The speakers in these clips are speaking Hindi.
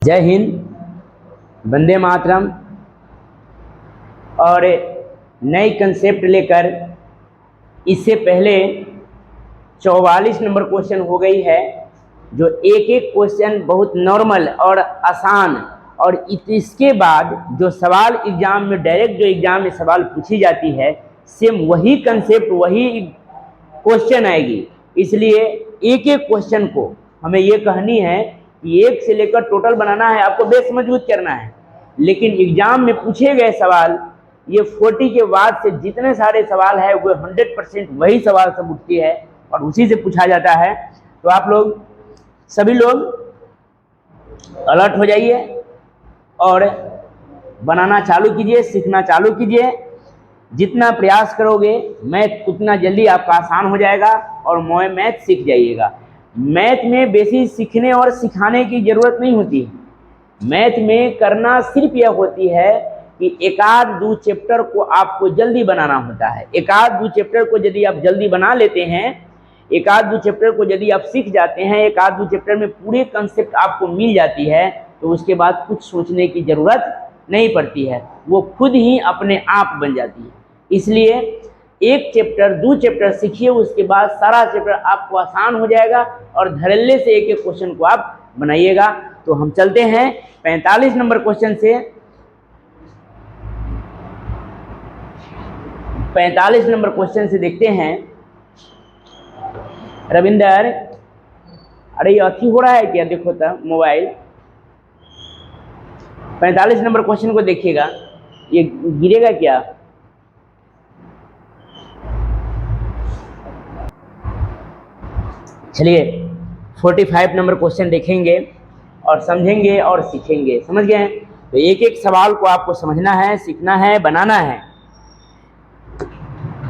जय हिंद, वंदे मातरम। और नई कंसेप्ट लेकर इससे पहले 44 नंबर क्वेश्चन हो गई है, जो एक एक क्वेश्चन बहुत नॉर्मल और आसान, और इसके बाद जो सवाल एग्जाम में डायरेक्ट जो एग्जाम में सवाल पूछी जाती है, सेम वही कंसेप्ट वही क्वेश्चन आएगी। इसलिए एक एक क्वेश्चन को हमें ये कहनी है कि एक से लेकर टोटल बनाना है, आपको बेस मजबूत करना है। लेकिन एग्जाम में पूछे गए सवाल ये 40 के बाद से जितने सारे सवाल है वो 100% वही सवाल सब उठती है और उसी से पूछा जाता है। तो आप लोग सभी लोग अलर्ट हो जाइए और बनाना चालू कीजिए, सीखना चालू कीजिए। जितना प्रयास करोगे मैथ उतना जल्दी आपका आसान हो जाएगा और मैथ सीख जाइएगा। मैथ में बेसिक सीखने और सिखाने की ज़रूरत नहीं होती है। मैथ में करना सिर्फ यह होती है कि एक आध दो चैप्टर को आपको जल्दी बनाना होता है। एक आध दो चैप्टर को यदि आप जल्दी बना लेते हैं, एक आध दो चैप्टर को यदि आप सीख जाते हैं, एक आध दो चैप्टर में पूरे कंसेप्ट आपको मिल जाती है, तो उसके बाद कुछ सोचने की ज़रूरत नहीं पड़ती है, वो खुद ही अपने आप बन जाती है। इसलिए एक चैप्टर दो चैप्टर सीखिए, उसके बाद सारा चैप्टर आपको आसान हो जाएगा और धड़ल्ले से एक एक क्वेश्चन को आप बनाइएगा। तो हम चलते हैं 45 नंबर क्वेश्चन से। 45 नंबर क्वेश्चन से देखते हैं। रविंदर, अरे ये अथी हो रहा है क्या? देखो तो मोबाइल। 45 नंबर क्वेश्चन को देखिएगा, ये गिरेगा क्या? चलिए 45 नंबर क्वेश्चन देखेंगे और समझेंगे और सीखेंगे। समझ गए? तो एक एक सवाल को आपको समझना है, सीखना है, बनाना है।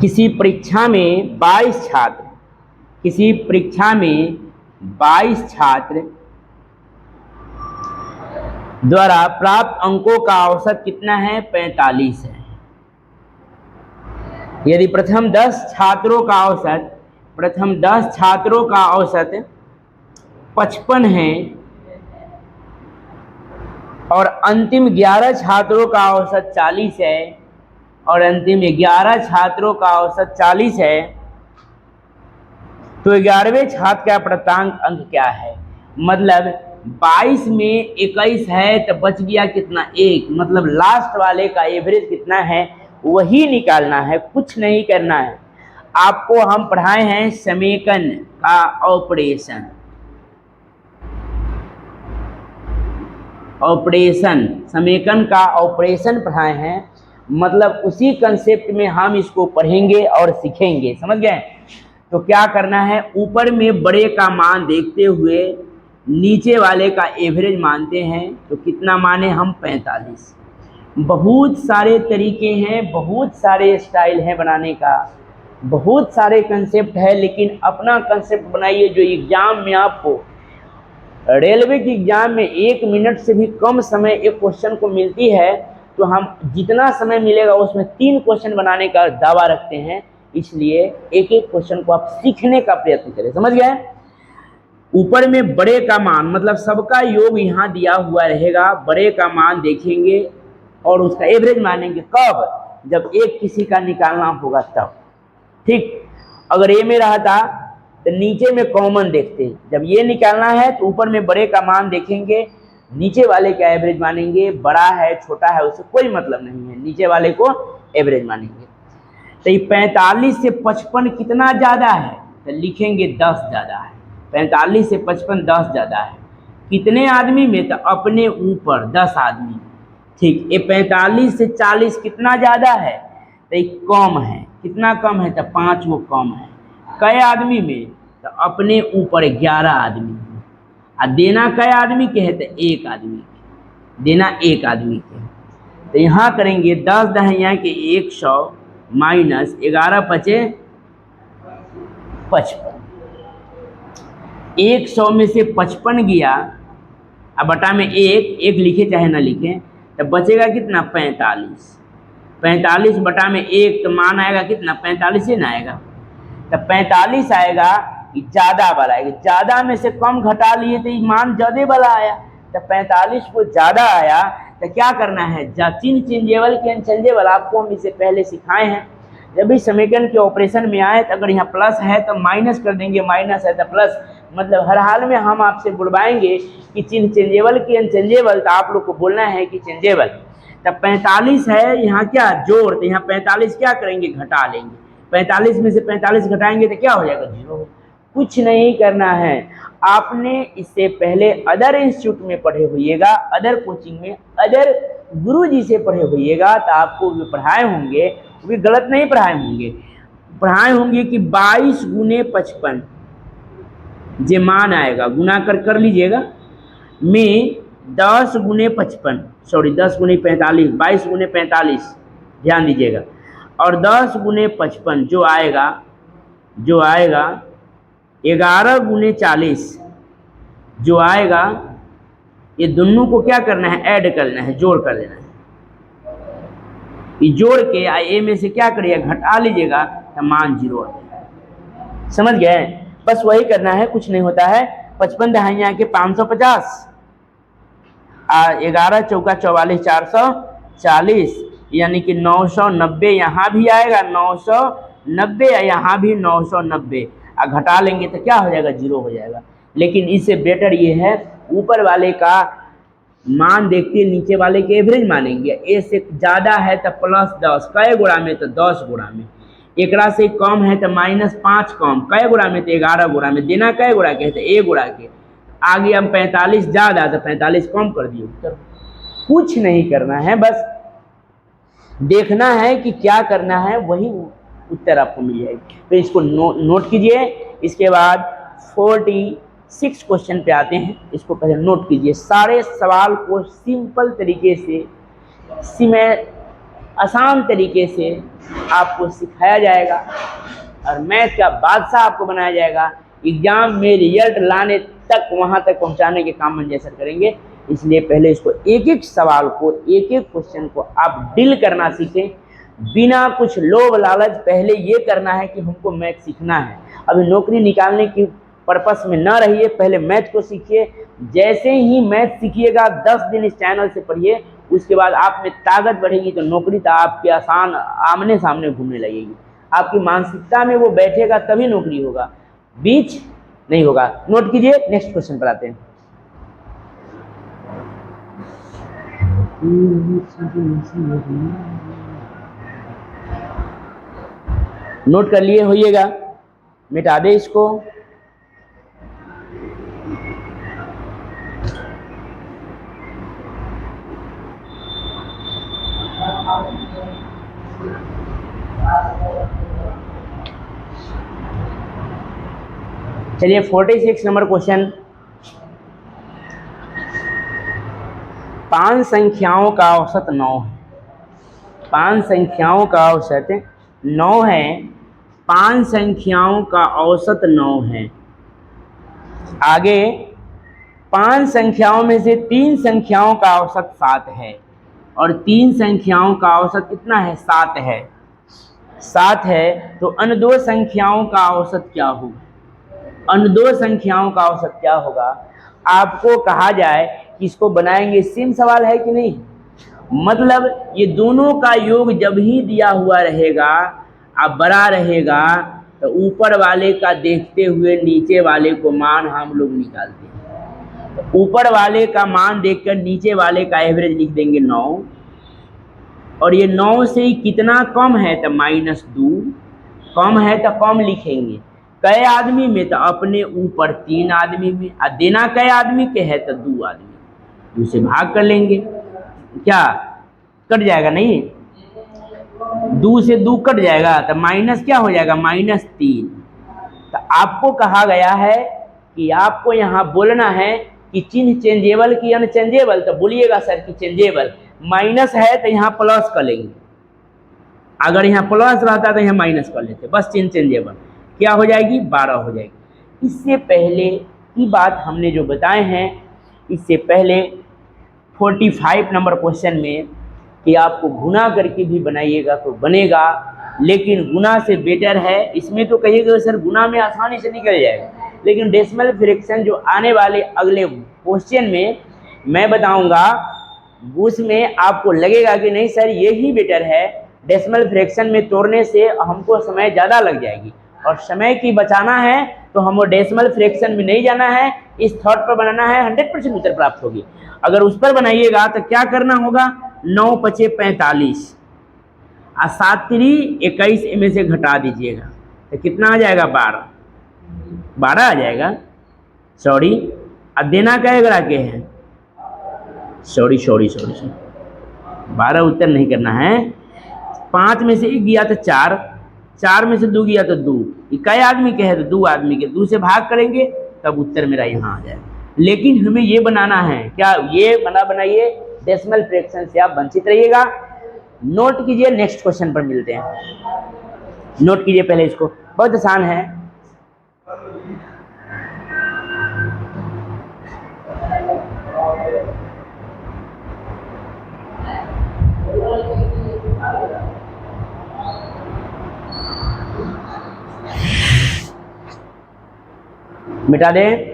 किसी परीक्षा में 22 छात्र, किसी परीक्षा में 22 छात्र द्वारा प्राप्त अंकों का औसत कितना है? 45 है। यदि प्रथम 10 छात्रों का औसत 55 है और अंतिम 11 छात्रों का औसत 40 है, और अंतिम 11 छात्रों का औसत 40 है, तो 11वें छात्र का प्राप्तांक अंक क्या है? मतलब 22 में 21 है तो बच गया कितना? 1। मतलब लास्ट वाले का एवरेज कितना है वही निकालना है, कुछ नहीं करना है। आपको हम पढ़ाए हैं समेकन का ऑपरेशन, समेकन का ऑपरेशन पढ़ाए हैं। मतलब उसी कंसेप्ट में हम इसको पढ़ेंगे और सीखेंगे। समझ गए? तो क्या करना है, ऊपर में बड़े का मान देखते हुए नीचे वाले का एवरेज मानते हैं। तो कितना माने हम? 45। बहुत सारे तरीके हैं, बहुत सारे स्टाइल हैं बनाने का, बहुत सारे कंसेप्ट है, लेकिन अपना कंसेप्ट बनाइए जो एग्जाम में आपको, रेलवे के एग्जाम में 1 मिनट से भी कम समय एक क्वेश्चन को मिलती है, तो हम जितना समय मिलेगा उसमें 3 क्वेश्चन बनाने का दावा रखते हैं। इसलिए एक एक क्वेश्चन को आप सीखने का प्रयत्न करें। समझ गए? ऊपर में बड़े का मान, मतलब सबका योग यहाँ दिया हुआ रहेगा। बड़े का मान देखेंगे और उसका एवरेज मानेंगे। कब? जब एक किसी का निकालना होगा तब। ठीक, अगर ए में रहता तो नीचे में कॉमन देखते हैं। जब ये निकालना है तो ऊपर में बड़े का मान देखेंगे, नीचे वाले का एवरेज मानेंगे। बड़ा है छोटा है उससे कोई मतलब नहीं है, नीचे वाले को एवरेज मानेंगे। तो ये 45 से 55 कितना ज़्यादा है? तो लिखेंगे 10 ज़्यादा है। 45 से 55 10 ज़्यादा है। कितने आदमी में? तो अपने ऊपर 10 आदमी। ठीक, ये 45 से 40 कितना ज़्यादा है? तो ये कम है। कितना कम है? तो 5 वो कम है। कई आदमी में? तो अपने ऊपर 11 आदमी। और देना कई आदमी के है? तो 1 आदमी के। देना 1 आदमी के। तो यहाँ करेंगे 10 दहिया के 100 माइनस 11 पचे 55। 100 में से 55 गया, अब बटा में 1 लिखे चाहे ना लिखें, तो बचेगा कितना? 45। 45 बटा में 1 तो मान आएगा कितना? 45 ही ना आएगा। तो 45 आएगा, ज़्यादा वाला आएगा। ज़्यादा में से कम घटा लिए तो मान ज़्यादा वाला आया। तो 45 को ज़्यादा आया तो क्या करना है, चिन्ह चेंजेबल की अनचेंजेबल आपको हम इससे पहले सिखाए हैं। जब भी समीकरण के ऑपरेशन में आए तो अगर यहाँ प्लस है तो माइनस कर देंगे, माइनस है तो प्लस, मतलब हर हाल में हम आपसे बुलवाएंगे कि चिन्ह चेंजेबल की अनचेंजेबल, तो आप लोग को बोलना है कि चेंजेबल। तब 45 है यहाँ क्या जोड़, तो यहाँ 45 क्या करेंगे, घटा लेंगे। 45 में से 45 घटाएंगे तो क्या हो जाएगा, 0। कुछ नहीं करना है, आपने इससे पहले अदर इंस्टीट्यूट में पढ़े होइएगा, अदर कोचिंग में अदर गुरुजी से पढ़े होइएगा, तो आपको भी पढ़ाए होंगे, वो भी गलत नहीं पढ़ाए होंगे कि 22 गुने 55 जे मान आएगा, गुना कर लीजिएगा, में 10 गुने 55, सॉरी 10 गुने 45, 22 गुने 45, ध्यान दीजिएगा, और 10 गुने 55 जो आएगा 11 गुने 40 जो आएगा, ये दोनों को क्या करना है, ऐड करना है, जोड़ कर लेना है। ये जोड़ के ए में से क्या करिएगा, घटा लीजिएगा तो मान 0 आ जाएगा। समझ गए, बस वही करना है, कुछ नहीं होता है। 55 दहाई आके 550, 11 चौका 44, 440, यानी कि 990 यहाँ भी आएगा, 990 यहाँ भी 990, घटा लेंगे तो क्या हो जाएगा, 0 हो जाएगा। लेकिन इससे बेटर ये है, ऊपर वाले का मान देखते नीचे वाले के एवरेज मानेंगे। ए से ज़्यादा है तो +10, कई गुणा में, तो 10 गुणा में। एकरा से कम है तो -5 कम, कई गुणा में, तो 11 गुणा में। देना कई गुणा के, तो 1 गुणा के। आगे हम 45 ज़्यादा तो 45 कम कर दिए उत्तर। कुछ नहीं करना है, बस देखना है कि क्या करना है, वही उत्तर आपको मिल जाएगी। तो इसको नोट कीजिए। इसके बाद 46 क्वेश्चन पे आते हैं, इसको पहले नोट कीजिए। सारे सवाल को सिंपल तरीके से, आसान तरीके से आपको सिखाया जाएगा और मैथ का बादशाह आपको बनाया जाएगा। एग्जाम में रिजल्ट लाने तक, वहाँ तक पहुँचाने के काम हम सर करेंगे। इसलिए पहले इसको एक एक सवाल को, एक एक क्वेश्चन को आप डील करना सीखें, बिना कुछ लोभ लालच। पहले ये करना है कि हमको मैथ सीखना है, अभी नौकरी निकालने की पर्पस में ना रहिए, पहले मैथ को सीखिए। जैसे ही मैथ सीखिएगा, 10 दिन इस चैनल से पढ़िए, उसके बाद आप में ताकत बढ़ेगी तो नौकरी तो आपके आसान आमने सामने घूमने लगेगी। आपकी मानसिकता में वो बैठेगा तभी नौकरी होगा, बीच नहीं होगा। नोट कीजिए, नेक्स्ट क्वेश्चन पर आते हैं। नोट कर लिए होइएगा, मिटा दे इसको। चलिए 46 नंबर क्वेश्चन। 5 संख्याओं का औसत 9 है। 5 संख्याओं का औसत 9 है। 5 संख्याओं का औसत 9 है। आगे 5 संख्याओं में से 3 संख्याओं का औसत 7 है और 3 संख्याओं का औसत कितना है, 7 है। 7 है तो अन्य 2 संख्याओं का औसत क्या होगा? अन्य 2 संख्याओं का औसत क्या होगा? आपको कहा जाए कि इसको बनाएंगे, सेम सवाल है कि नहीं? मतलब ये दोनों का योग जब ही दिया हुआ रहेगा, अब बड़ा रहेगा, तो ऊपर वाले का देखते हुए नीचे वाले को मान हम लोग निकालते हैं। तो ऊपर वाले का मान देखकर नीचे वाले का एवरेज लिख देंगे 9, और ये 9 से ही कितना कम है तो -2, कम है तो कम लिखेंगे। कई आदमी में तो अपने ऊपर 3 आदमी में, और देना कई आदमी के है तो 2 आदमी, 2 से भाग कर लेंगे, क्या कट जाएगा? नहीं, 2 से 2 कट जाएगा तो माइनस क्या हो जाएगा, -3। तो आपको कहा गया है कि आपको यहाँ बोलना है कि चिन्ह चेंजेबल की अनचेंजेबल, तो बोलिएगा सर कि चेंजेबल। माइनस है तो यहाँ प्लस कर लेंगे, अगर यहाँ प्लस रहता तो यहाँ माइनस कर लेते, बस चिन्ह चेंजेबल। क्या हो जाएगी, 12 हो जाएगी। इससे पहले की बात हमने जो बताए हैं, इससे पहले 45 नंबर क्वेश्चन में कि आपको गुना करके भी बनाइएगा तो बनेगा, लेकिन गुना से बेटर है। इसमें तो कहिएगा सर गुना में आसानी से निकल जाएगा, लेकिन डेसिमल फ्रैक्शन जो आने वाले अगले क्वेश्चन में मैं बताऊंगा, उसमें आपको लगेगा कि नहीं सर यही बेटर है, डेसिमल फ्रैक्शन में तोड़ने से हमको समय ज़्यादा लग जाएगी और समय की बचाना है तो हमको डेसिमल फ्रैक्शन में नहीं जाना है, इस थॉट पर बनाना है, 100% उत्तर प्राप्त होगी। अगर उस पर बनाइएगा तो क्या करना होगा, 9 पचे 45 और 7 3 21 इनमें से घटा दीजिएगा तो कितना आ जाएगा, 12 आ जाएगा। सॉरी, अब देना क्या अगर आगे है, सॉरी 12 उत्तर नहीं करना है। 5 में से 1 गया तो 4, 4 में से 2 गया तो 2, इकाई आदमी के है तो 2 आदमी के, 2 से भाग करेंगे तब उत्तर मेरा यहाँ आ जाएगा। लेकिन हमें ये बनाना है, क्या ये बनाइए, डेसिमल फ्रैक्शन से आप वंचित रहिएगा। नोट कीजिए, नेक्स्ट क्वेश्चन पर मिलते हैं। नोट कीजिए पहले इसको, बहुत आसान है। मिटा दें।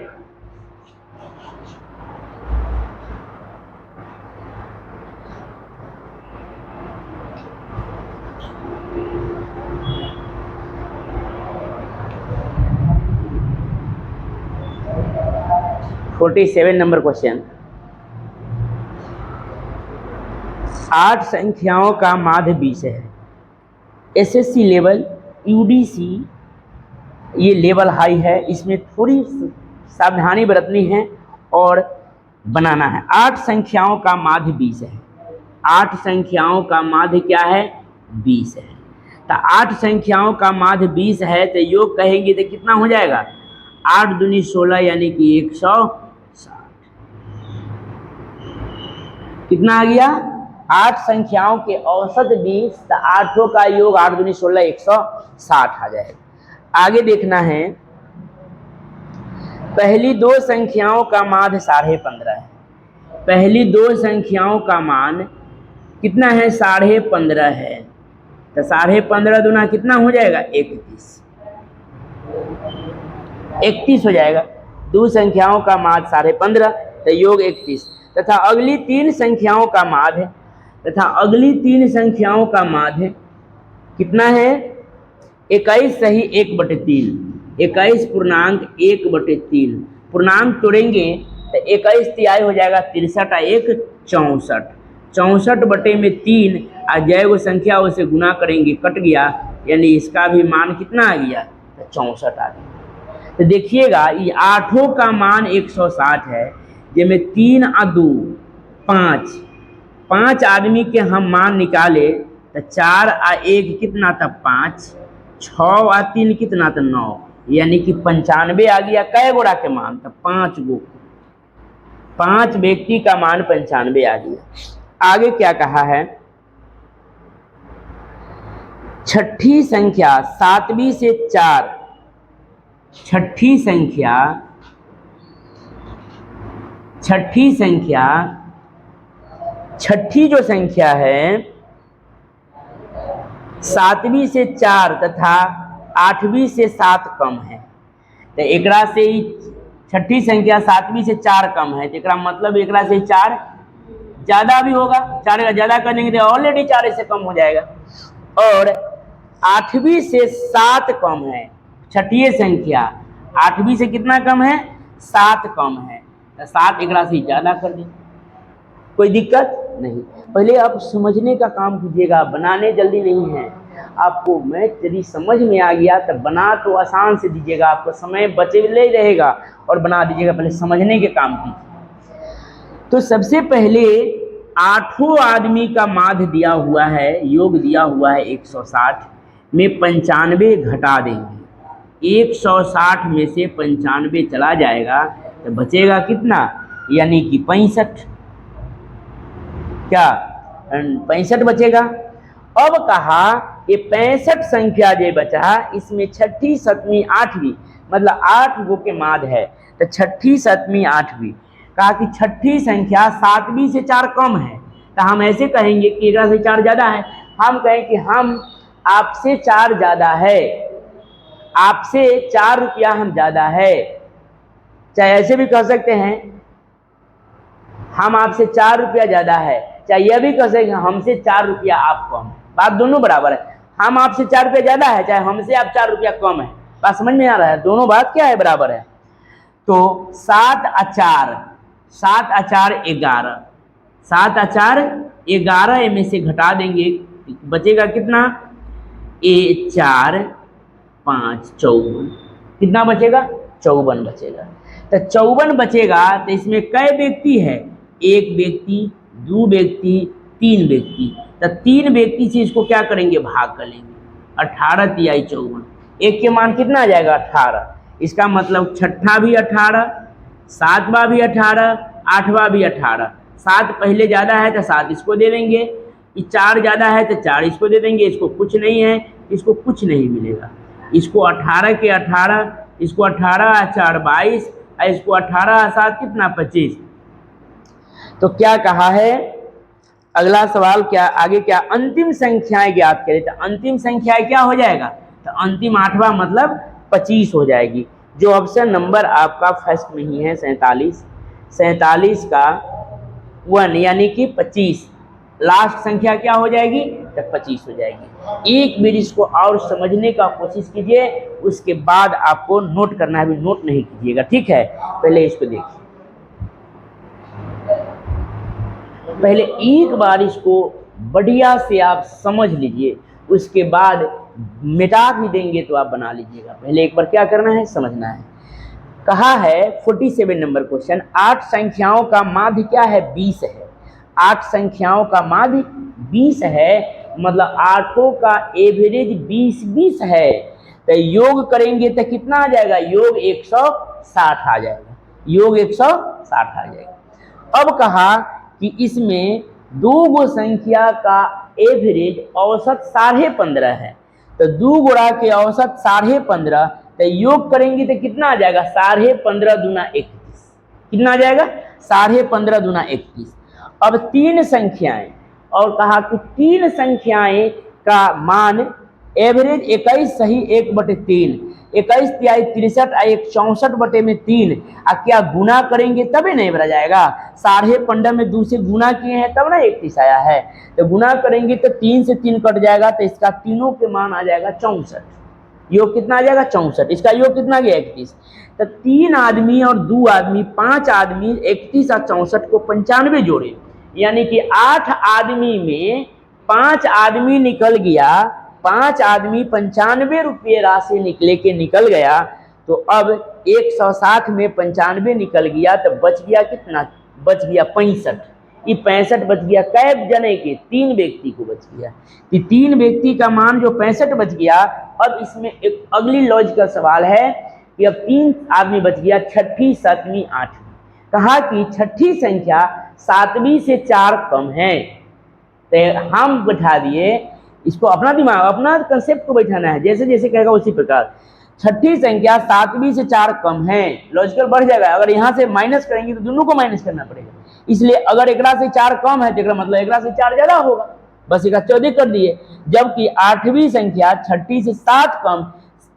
(47) नंबर क्वेश्चन, 8 संख्याओं का माध्य 20 है। एसएससी लेवल, यूडीसी ये लेवल हाई है, इसमें थोड़ी सावधानी बरतनी है और बनाना है। 8 संख्याओं का माध्य 20 है। 8 संख्याओं का माध्य क्या है, 20 है। तो 8 संख्याओं का माध्य 20 है तो योग कहेंगे तो कितना हो जाएगा, 8 दूनी 16 यानी कि 160। कितना आ गया, 8 संख्याओं के औसत 20, तो 8 का योग 8 दूनी 16 160 आ जाएगा। आगे देखना है, पहली 2 संख्याओं का माध्य 15.5 है। पहली 2 संख्याओं का मान कितना है, 15.5 है। तो 15.5 दूना कितना हो जाएगा, 31 हो जाएगा। 2 संख्याओं का माध्य 15.5 तो योग 31, तथा अगली 3 संख्याओं का माध्य, कितना है, 21 सही 1/3, 21.1/3। पूर्णांक तोड़ेंगे तो 21 तिहाई हो जाएगा 63 और 1 64, 64/3 और जय वो संख्या उसे गुना करेंगे, कट गया, यानी इसका भी मान कितना आ गया, तो 64 आ गया। तो देखिएगा ये 8 का मान 160 है, जिसमें 3 और 2 5 आदमी के हम मान निकाले तो 4 और 1 कितना था, 5, 6 और 3 कितना था, 9, यानी कि 95 आ गया। कै गोड़ा के मान था, 5 गो, 5 व्यक्ति का मान 95 आ गया। आगे क्या कहा है, छठी संख्या 7वीं से 4, छठी जो संख्या है 7वीं से 4 तथा 8वीं से 7 कम है। तो एकरा से ही छठी संख्या 7वीं से 4 कम है, तो एकरा मतलब एकरा से 4 ज़्यादा भी होगा। 4 का ज़्यादा कर देंगे तो ऑलरेडी 4 से कम हो जाएगा। और 8वीं से 7 कम है, छठी संख्या 8वीं से कितना कम है, 7 कम है, तो 7 एकरा से ज़्यादा कर देंगे, कोई दिक्कत नहीं। पहले आप समझने का काम कीजिएगा, बनाने जल्दी नहीं है। आपको मैथ यदि समझ में आ गया तो बना तो आसान से दीजिएगा, आपको समय बचे ले रहेगा और बना दीजिएगा। पहले समझने के काम कीजिए। तो सबसे पहले 8 आदमी का माध्य दिया हुआ है, योग दिया हुआ है 160 में 95 घटा देंगे। 160 में से 95 चला जाएगा तो बचेगा कितना, यानी कि 65, क्या 65 बचेगा। अब कहा ये 65 संख्या जो बचा, इसमें छठी, 7वीं, 8वीं मतलब 8 गो के माध्य है, तो छठी, 7वीं, 8वीं। कहा कि छठी संख्या 7वीं से 4 कम है, तो हम ऐसे कहेंगे कि एकरा से 4 ज़्यादा है। हम कहें कि हम आपसे 4 ज़्यादा है, आपसे 4 रुपया हम ज़्यादा है। चाहे ऐसे भी कह सकते हैं, हम आपसे 4 रुपया ज़्यादा है, चाहे यह भी कह सकें हमसे 4 रुपया आप कम, बात दोनों बराबर है। हम आपसे 4 रुपया ज़्यादा है, चाहे हमसे आप 4 रुपया कम है, बात समझ में आ रहा है, दोनों बात क्या है, बराबर है। तो 7 और 4, 7 और 4 11, 7 और 4 11 में से घटा देंगे, बचेगा कितना, 4 5 54, कितना बचेगा, 54 बचेगा। तो 54 बचेगा, तो इसमें कै व्यक्ति है, 1 व्यक्ति, 2 व्यक्ति, 3 व्यक्ति। तो 3 व्यक्ति से इसको क्या करेंगे, भाग कर लेंगे, 18 तिहाई 54, एक के मान कितना आ जाएगा, 18। इसका मतलब छठा भी 18, सातवां भी 18, आठवां भी 18। 7 पहले ज़्यादा है तो 7 इसको दे देंगे, 4 ज़्यादा है तो 4 इसको दे देंगे, इसको कुछ नहीं है, इसको कुछ नहीं मिलेगा। इसको 18 के 18, इसको 18 और 4 22, और इसको 18 और 7 कितना, 25। तो क्या कहा है, अगला सवाल क्या, आगे क्या, अंतिम संख्याएं ज्ञात करें। तो अंतिम संख्याएं क्या हो जाएगा, तो अंतिम 8वां मतलब 25 हो जाएगी। जो ऑप्शन नंबर आपका फर्स्ट में ही है 47, 47 का 1 यानी कि 25, लास्ट संख्या क्या हो जाएगी, तो 25 हो जाएगी। एक बार इसको और समझने का कोशिश कीजिए, उसके बाद आपको नोट करना है, अभी नोट नहीं कीजिएगा, ठीक है। पहले इसको देखिए, पहले एक बार इसको बढ़िया से आप समझ लीजिए, उसके बाद मिटा भी देंगे तो आप बना लीजिएगा। पहले एक बार क्या करना है, समझना है। कहा है 47 नंबर क्वेश्चन, 8 संख्याओं का माध्य क्या है, 20 है। 8 संख्याओं का माध्य 20 है, मतलब 8 का एवरेज 20 है। तो योग करेंगे तो कितना आ जाएगा, योग 160 आ जाएगा, योग 160 आ जाएगा। अब कहा कि इसमें 2 संख्या का एवरेज औसत 15.5 है, तो 2 गुणा के औसत 15.5, तो योग करेंगे तो कितना आ जाएगा, 15.5 दूना 31, कितना आ जाएगा, 15.5 दूना 31। अब 3 संख्याएं, और कहा कि 3 संख्याएं का मान एवरेज 21 सही 1/3, 21 तिहाई 63 और 1 64/3। क्या गुना करेंगे तभी नहीं भरा जाएगा, 15.5 में 2 से गुना किए हैं तब ना 31 आया है। तो गुना करेंगे तो 3 से 3 कट जाएगा, तो इसका तीनों के मान आ जाएगा 64, योग कितना आ जाएगा, 64। इसका योग कितना गया, 31। तो 3 आदमी और 2 आदमी, 5 आदमी 31 और 64 को 95 जोड़े, यानी कि 8 आदमी में 5 आदमी निकल गया, 5 आदमी 95 रुपये राशि निकल गया। तो अब 160 में 95 निकल गया, तो बच गया कितना, बच गया 65। ये 65 बच गया, कै जने के, 3 व्यक्ति को बच गया। कि 3 व्यक्ति का मान जो 65 बच गया। अब इसमें एक अगली लॉजिकल सवाल है कि अब 3 आदमी बच गया, छठी, सातवीं, आठवीं। कहा कि छठी संख्या 7वीं से 4 कम है। तो हम बैठा दिए इसको, अपना दिमाग, अपना कंसेप्ट को बैठाना है, जैसे जैसे कहेगा उसी प्रकार। छठी संख्या 7वीं से 4 कम है, लॉजिकल बढ़ जाएगा। अगर यहाँ से माइनस करेंगे तो दोनों को माइनस करना पड़ेगा, इसलिए अगर एकरा से 4 कम है तो मतलब एकरा से 4 ज्यादा होगा, बस एकरा 14 कर दिए। जबकि 8वीं संख्या छठी से 7 कम,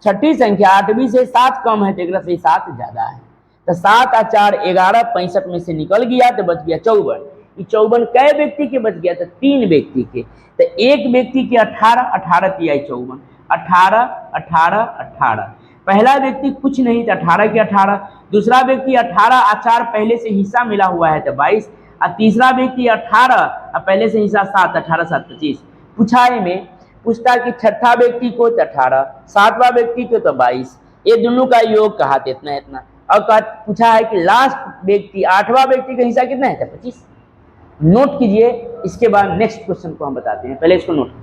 छठी संख्या 8वीं से 7 कम है तो एकरा से 7 ज्यादा है। तो 7 और 4 11, 65 में से निकल गया तो बच गया 54। 54 कै व्यक्ति के बच गया, तो 3 व्यक्ति के। तो एक व्यक्ति के 18, 18 तिहाई 54, 18 18 18। पहला व्यक्ति कुछ नहीं था, 18 के 18। दूसरा व्यक्ति 18 और 4 पहले से हिस्सा मिला हुआ है तो 22। और तीसरा व्यक्ति 18 और पहले से हिस्सा 7, 18 7 25। पूछाए में पूछता कि छठा व्यक्ति को तो 18, 7वां व्यक्ति को तो 22, ये दोनों का योग कहा था इतना इतना। और पूछा है कि लास्ट व्यक्ति 8वां व्यक्ति का हिस्सा कितना है, तो 25। नोट कीजिए, इसके बाद नेक्स्ट क्वेश्चन को हम बताते हैं, पहले इसको नोट।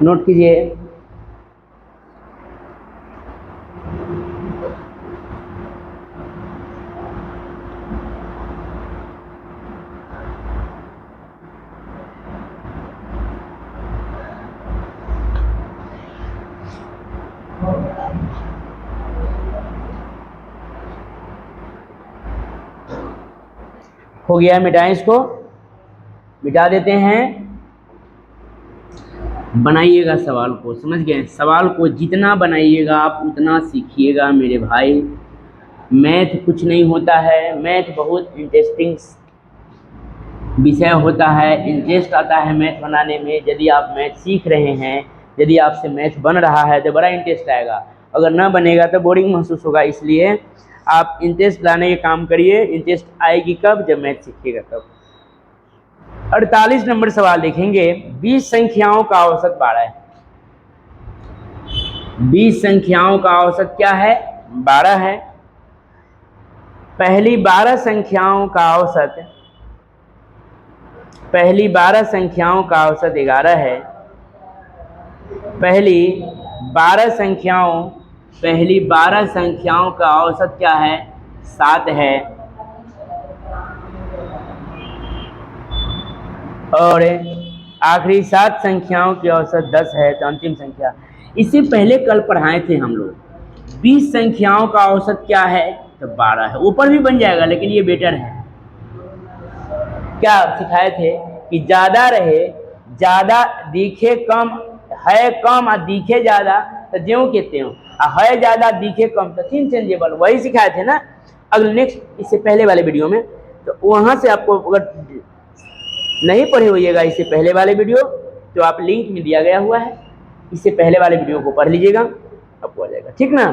नोट कीजिए, हो गया, मिटाएं इसको, मिटा देते हैं। बनाइएगा सवाल को, समझ गए? सवाल को जितना बनाइएगा आप उतना सीखिएगा मेरे भाई। मैथ कुछ नहीं होता है, मैथ बहुत इंटरेस्टिंग विषय होता है, इंटरेस्ट आता है मैथ बनाने में। यदि आप मैथ सीख रहे हैं, यदि आपसे मैथ बन रहा है तो बड़ा इंटरेस्ट आएगा, अगर ना बनेगा तो बोरिंग महसूस होगा। इसलिए आप इंटरेस्ट लाने का काम करिए। इंटरेस्ट आएगी कब? जब मैथ सीखिएगा तब। 48 नंबर सवाल देखेंगे। 20 संख्याओं का औसत 12 है। 20 संख्याओं का औसत क्या है? 12 है। पहली 12 संख्याओं का औसत 11 है। पहली 12 संख्याओं का औसत क्या है? 7 है। और आखिरी 7 संख्याओं की औसत 10 है। तो अंतिम संख्या, इससे पहले कल पढ़ाए थे हम लोग। 20 संख्याओं का औसत क्या है? तो 12 है। ऊपर भी बन जाएगा लेकिन ये बेटर है। क्या सिखाए थे कि ज़्यादा रहे, ज़्यादा दिखे कम, है कम और दिखे ज़्यादा तो ज्यों कहते हो, है ज़्यादा दिखे कम तो इंचेंजेबल, वही सिखाए थे ना। अगले नेक्स्ट इससे पहले वाले वीडियो में, तो वहाँ से आपको अगर नहीं पढ़े होइएगा इससे पहले वाले वीडियो तो आप लिंक में दिया गया हुआ है, इससे पहले वाले वीडियो को पढ़ लीजिएगा, आपको आ जाएगा, ठीक ना।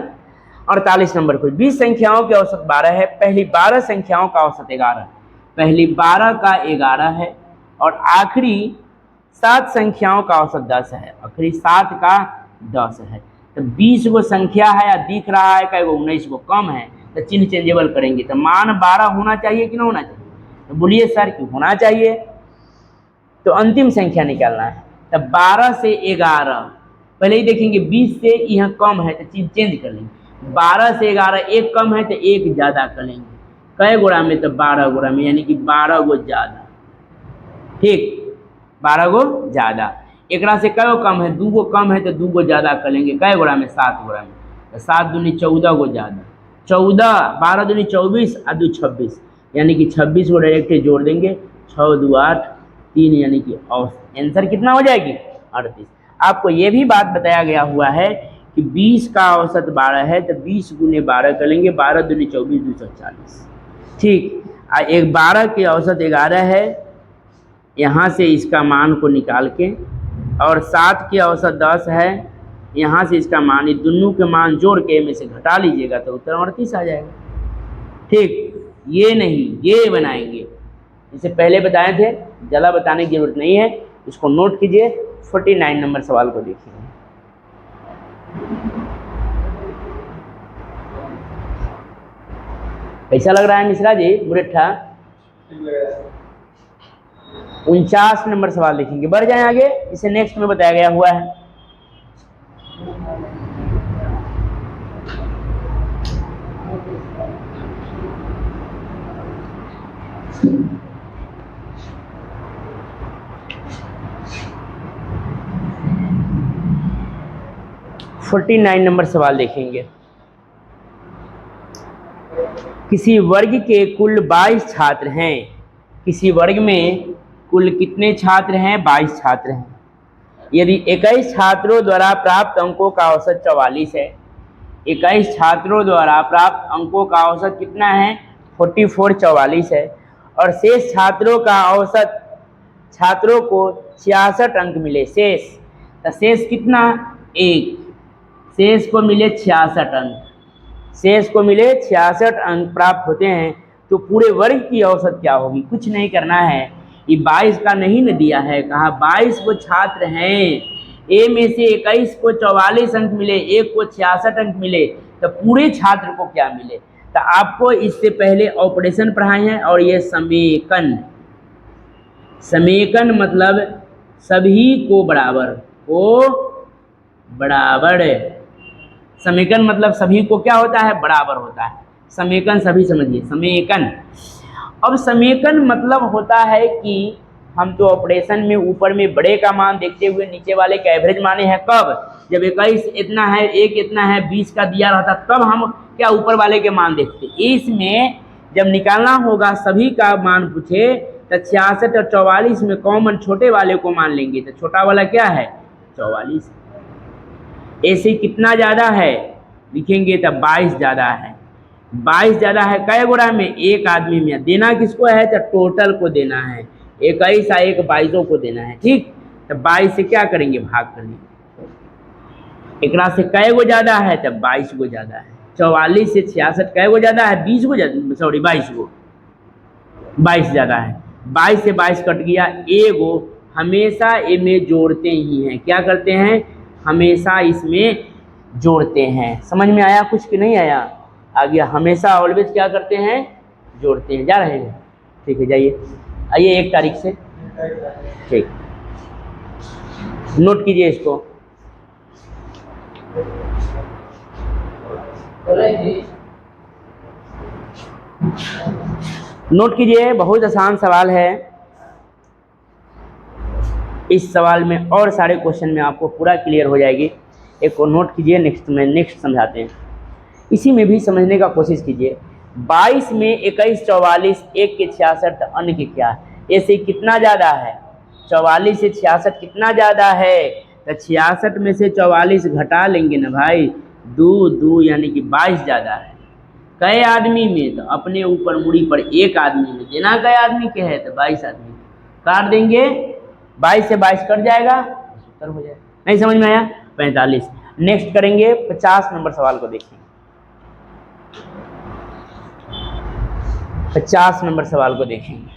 48 नंबर को 20 संख्याओं की औसत 12 है। पहली 12 संख्याओं का औसत 11 है। पहली 12 का 11 है और आखिरी 7 संख्याओं का औसत 10 है। आखिरी 7 का 10 है। तो 20 को संख्या है या दिख रहा है क्या? 19 को कम है तो चिन्ह चेंजेबल करेंगे। तो मान 12 होना चाहिए कि ना होना चाहिए? तो बोलिए सर कि होना चाहिए। तो अंतिम संख्या निकालना है। तो 12 से 11 पहले ही देखेंगे, 20 से यह कम है तो चिन्ह चेंज कर लेंगे। 12 से 11 एक कम है तो एक ज़्यादा कर लेंगे। कई गुणा में? तो 12 गुणा में, यानी कि 12 गो ज़्यादा, ठीक, 12 गो ज़्यादा। एक से कई कम है? 2 गो कम है तो 2 गो ज़्यादा कर लेंगे। कई गुणा में? 7 गुणा में। तो 7 दूनी 14 गो ज़्यादा, 14, 12 दूनी 24 और 2 26, यानी कि 26 को डायरेक्ट जोड़ देंगे। 6 2 8 3, यानी कि आंसर कितना हो जाएगी? 38। आपको ये भी बात बताया गया हुआ है कि 20 का औसत 12 है तो 20 गुने 12 कर लेंगे। 12 दूनी 24, 240, ठीक। एक 12 की औसत 11 है, यहाँ से इसका मान को निकाल के, और 7 की औसत 10 है, यहाँ से इसका मान, दोनों के मान जोड़ के में से घटा लीजिएगा तो उत्तर 38 आ जाएगा, ठीक। ये नहीं, ये बनाएंगे, इससे पहले बताए थे, ज़्यादा बताने की जरूरत नहीं है। इसको नोट कीजिए। 49 नंबर सवाल को देखिए। कैसा लग रहा है मिश्रा जी? मुरेठा 49 नंबर सवाल लिखेंगे। बढ़ जाए आगे, इसे नेक्स्ट में बताया गया हुआ है। फोर्टी 49 नंबर सवाल देखेंगे। किसी वर्ग के कुल 22 छात्र हैं। किसी वर्ग में कुल कितने छात्र हैं? 22 छात्र हैं। यदि 21 छात्रों द्वारा प्राप्त अंकों का औसत 44 है। 21 छात्रों द्वारा प्राप्त अंकों का औसत कितना है? 44, 44 है। और शेष छात्रों का औसत, छात्रों को 66 अंक मिले। शेष, तो शेष कितना? 1। शेष को मिले 66 अंक। शेष को मिले 66 अंक प्राप्त होते हैं। तो पूरे वर्ग की औसत क्या होगी? कुछ नहीं करना है, ये 22 का नहीं न दिया है, कहा 22 को छात्र हैं, ए में से 21 को 44 अंक मिले, एक को 66 अंक मिले, तो पूरे छात्र को क्या मिले? तो आपको इससे पहले ऑपरेशन पढ़ाए हैं, और ये समेकन, समेकन मतलब सभी को बराबर, को बराबर। समेकन मतलब सभी को क्या होता है? बराबर होता है। समेकन सभी समझिए, समेकन। अब समेकन मतलब होता है कि हम तो ऑपरेशन में ऊपर में बड़े का मान देखते हुए नीचे वाले का एवरेज माने हैं। कब? जब 21 इतना है, 1 इतना है, 20 का दिया रहता, तब हम क्या ऊपर वाले के मान देखते। इसमें जब निकालना होगा सभी का मान पूछे तो 66 और 44 में कॉमन छोटे वाले को मान लेंगे। तो छोटा वाला क्या है? 44। ऐसे कितना ज़्यादा है लिखेंगे तो 22 ज़्यादा है। 22 ज़्यादा है कै गोरा में? एक आदमी में। देना किसको है? तो टोटल को देना है। 21 और 1 22 को देना है। ठीक, तो 22 से क्या करेंगे? भाग करेंगे। एकरा से कै गो ज़्यादा है? तो 22 गो ज़्यादा है। 44 से 66 कै गो ज़्यादा है? 20 गो ज़्यादा, सॉरी 22 गो। 22 ज़्यादा है। 22 से 22 कट गया। एगो हमेशा इनमें जोड़ते ही हैं। क्या करते हैं? हमेशा इसमें जोड़ते हैं। समझ में आया कुछ कि नहीं आया? आ गया। हमेशा ऑलवेज क्या करते हैं? जोड़ते हैं। जा रहे हैं? ठीक है, जाइए। आइए 1 तारीख से। ठीक, नोट कीजिए इसको। नोट कीजिए, बहुत आसान सवाल है। इस सवाल में और सारे क्वेश्चन में आपको पूरा क्लियर हो जाएगी। एक को नोट कीजिए, नेक्स्ट समझाते हैं। इसी में भी समझने का कोशिश कीजिए। 22 में 21 44 1 के 66 अन्य के क्या है? ऐसे कितना ज़्यादा है? 44 से 66 कितना ज़्यादा है? तो 66 में से 44 घटा लेंगे ना भाई, 2 2 यानी कि 22 ज़्यादा है। कई आदमी में? तो अपने ऊपर मुड़ी पर एक आदमी में। देना कई आदमी के है? तो 22 आदमी। काट देंगे, 22 से 22 कट जाएगा, उत्तर हो जाएगा। नहीं समझ में आया? 45। नेक्स्ट करेंगे 50 नंबर सवाल को देखिए। 50 नंबर सवाल को देखेंगे।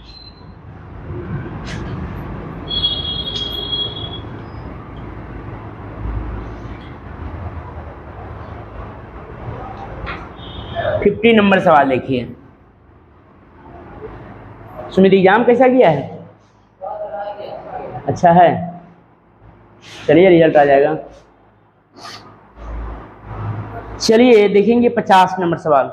फिफ्टी नंबर सवाल देखिए। सुमित एग्जाम कैसा गया है? अच्छा है, चलिए रिजल्ट आ जाएगा। चलिए देखेंगे 50 नंबर सवाल।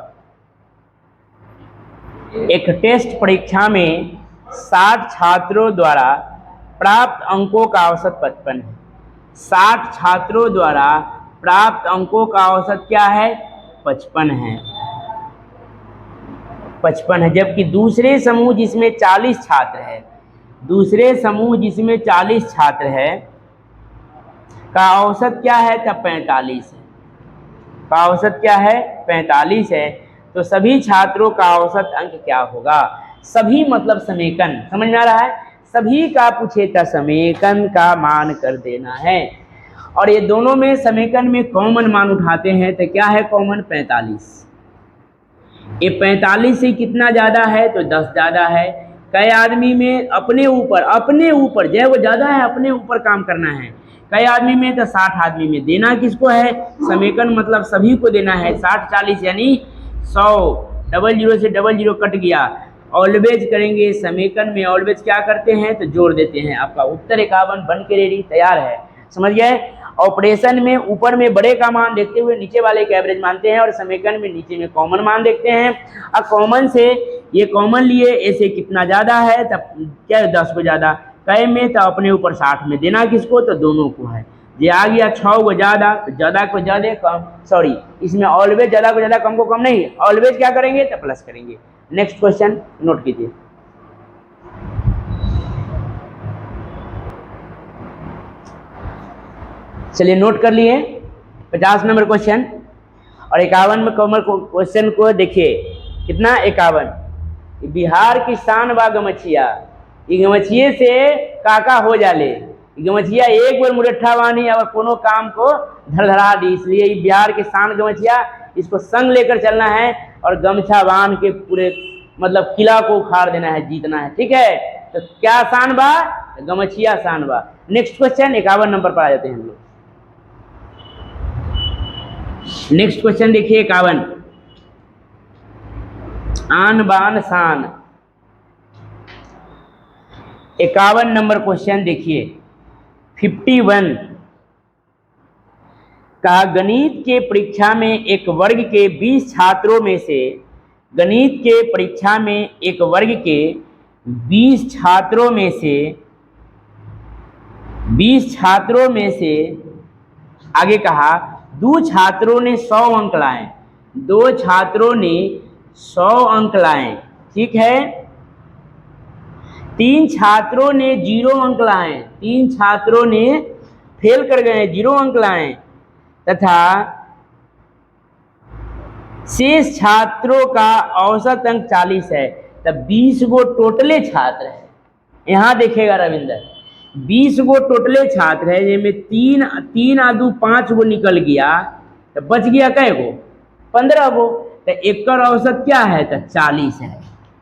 एक टेस्ट परीक्षा में 60 छात्रों द्वारा प्राप्त अंकों का औसत 55 है। 60 छात्रों द्वारा प्राप्त अंकों का औसत क्या है? 55 है। 55 है। जबकि दूसरे समूह जिसमें 40 छात्र है, दूसरे समूह जिसमें 40 छात्र है का औसत क्या है? तब 45 है। का औसत क्या है? 45 है। तो सभी छात्रों का औसत अंक क्या होगा? सभी मतलब समेकन, समझ में आ रहा है? सभी का पूछे तो समेकन का मान कर देना है। और ये दोनों में समेकन में कॉमन मान उठाते हैं तो क्या है कॉमन? 45। ये 45 से कितना ज़्यादा है? तो 10 ज़्यादा है। कई आदमी में अपने ऊपर जो है वो ज़्यादा है, अपने ऊपर काम करना है। कई आदमी में तो 60 आदमी में। देना किसको है? समेकन मतलब सभी को देना है। 60 40 यानी 100। 00 से 00 कट गया। ऑलवेज करेंगे समेकन में। ऑलवेज क्या करते हैं? तो जोड़ देते हैं। आपका उत्तर 51 बन के रेडी तैयार है। समझ गए? ऑपरेशन में ऊपर में बड़े का मान देखते हुए नीचे वाले का एवरेज मानते हैं, और समेकन में नीचे में कॉमन मान देखते हैं। अब कॉमन से ये कॉमन लिए, ऐसे कितना ज़्यादा है? तब क्या 10 को ज़्यादा। कई में तो अपने ऊपर 60 में। देना किसको? तो दोनों को है। ये आ गया 6 को ज़्यादा, तो ज़्यादा को ज़्यादा कम, सॉरी इसमें ऑलवेज ज़्यादा को ज़्यादा कम को कम नहीं, ऑलवेज क्या करेंगे? तो प्लस करेंगे। नेक्स्ट क्वेश्चन नोट कीजिए। चलिए नोट कर लिए 50 नंबर क्वेश्चन। और 51 में कॉमन क्वेश्चन को देखिए। कितना? 51। बिहार की शान बा गमछिया, गमछिए से काका हो जाले। गमछिया एक बार मुरठा बानी और कोनो काम को धरधरा दी, इसलिए बिहार की शान गमछिया, इसको संग लेकर चलना है और गमछा बांध के पूरे मतलब किला को उखाड़ देना है, जीतना है। ठीक है? तो क्या शान बा? गमछिया शान बा। नेक्स्ट क्वेश्चन 51 नंबर पर आ जाते हैं हम लोग। नेक्स्ट क्वेश्चन देखिए 51। आन बान शान। 51 नंबर क्वेश्चन देखिए। 51 का गणित के परीक्षा में एक वर्ग के 20 छात्रों में से, गणित के परीक्षा में एक वर्ग के 20 छात्रों में से, 20 छात्रों में से आगे कहा 2 छात्रों ने 100 अंक लाए। 2 छात्रों ने 100 अंक लाएं, ठीक है। 3 छात्रों ने 0 अंक लाए, 3 छात्रों ने फेल कर गए, 0 अंक लाए, तथा शेष छात्रों का औसत अंक 40 है, तब 20 गो टोटले छात्र है। यहां देखेगा रविंदर, 20 गो टोटले छात्र है, जिनमें 3 आदू 5 गो निकल गया, तो बच गया कै गो? 15 गो। तो एकर औसत क्या है? तो 40 है।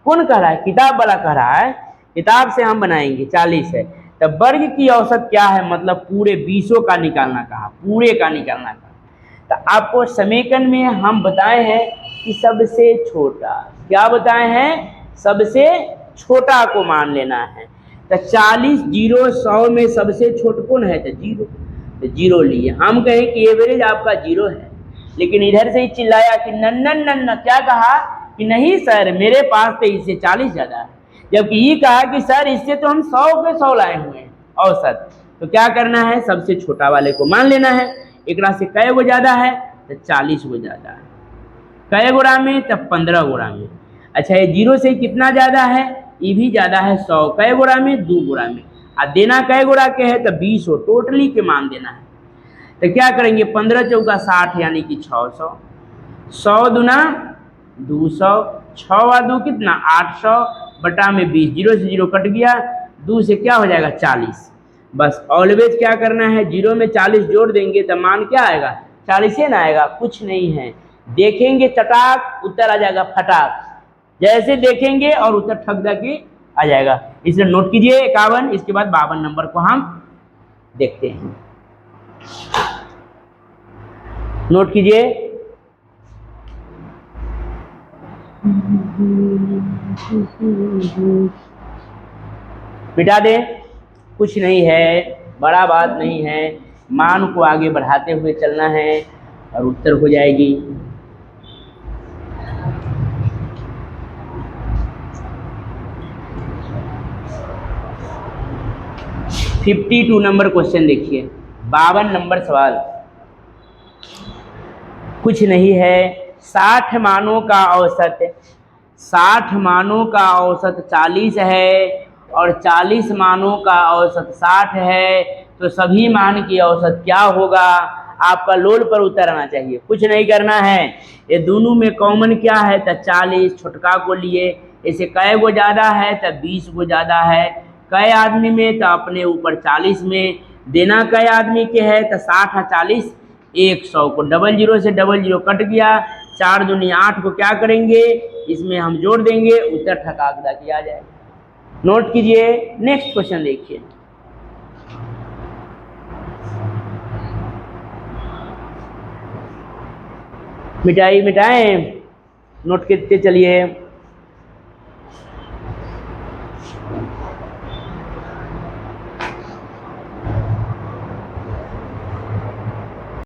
कौन कह रहा है? किताब वाला कह रहा है, किताब से हम बनाएंगे 40 है। तो वर्ग की औसत क्या है? मतलब पूरे 20 का निकालना कहा, पूरे का निकालना कहा। तो आपको समीकरण में हम बताए हैं कि सबसे छोटा, क्या बताए हैं? सबसे छोटा को मान लेना है। तो 40 0 100 में सबसे छोटा कौन है? तो 0, तो 0 लिए। हम कहें कि एवरेज आपका 0 है, लेकिन इधर से ही चिल्लाया कि नन्नन नन्ना, क्या कहा कि नहीं सर मेरे पास तो इससे 40 ज़्यादा है, जबकि ये कहा कि सर इससे तो हम 100 के 100 लाए हुए हैं औसत। तो क्या करना है? सबसे छोटा वाले को मान लेना है। एक से कै गो ज़्यादा है? तो 40 गो ज़्यादा है। कै गुणा में? तब 15 गुणा में। अच्छा, ये 0 से कितना ज़्यादा है? ये भी ज़्यादा है 100। कै गुणा में? 2 गुणा में। और देना कै गुणा के है? तो 20 हो, टोटली के मान देना है। तो क्या करेंगे? 15 चौका 60 यानी कि 600, 100 दूना 200, 6 वा 2 कितना? 800 बटा में 20, 0 से 0 कट गया, 2 से क्या हो जाएगा? 40। बस ऑलवेज क्या करना है? 0 में 40 जोड़ देंगे तो मान क्या आएगा? 40 ना आएगा? कुछ नहीं है, देखेंगे चटाक, उत्तर आ जाएगा फटाक। जैसे देखेंगे और उत्तर ठक के आ जाएगा। इसलिए नोट कीजिए 51, इसके बाद 52 नंबर को हम देखते हैं। नोट कीजिए, मिटा दे, कुछ नहीं है, बड़ा बात नहीं है, मान को आगे बढ़ाते हुए चलना है और उत्तर हो जाएगी। (52) नंबर क्वेश्चन देखिए, 52 नंबर सवाल। कुछ नहीं है, 60 मानों का औसत, 60 मानों का औसत 40 है और 40 मानों का औसत 60 है, तो सभी मान की औसत क्या होगा? आपका लोड पर उत्तर आना चाहिए, कुछ नहीं करना है। ये दोनों में कॉमन क्या है? तो 40 छोटका को लिए, इसे कै गो ज़्यादा है? तो 20 गो ज़्यादा है। कै आदमी में? तो अपने ऊपर 40 में। देना कै आदमी के है? तो 60 और 40 100 को, 00 से 00 कट गया, 4 दूनी 8 को क्या करेंगे? इसमें हम जोड़ देंगे, उत्तर ठकाकदा किया जाएगा। नोट कीजिए, नेक्स्ट क्वेश्चन देखिए। मिटाएं, नोट करते चलिए।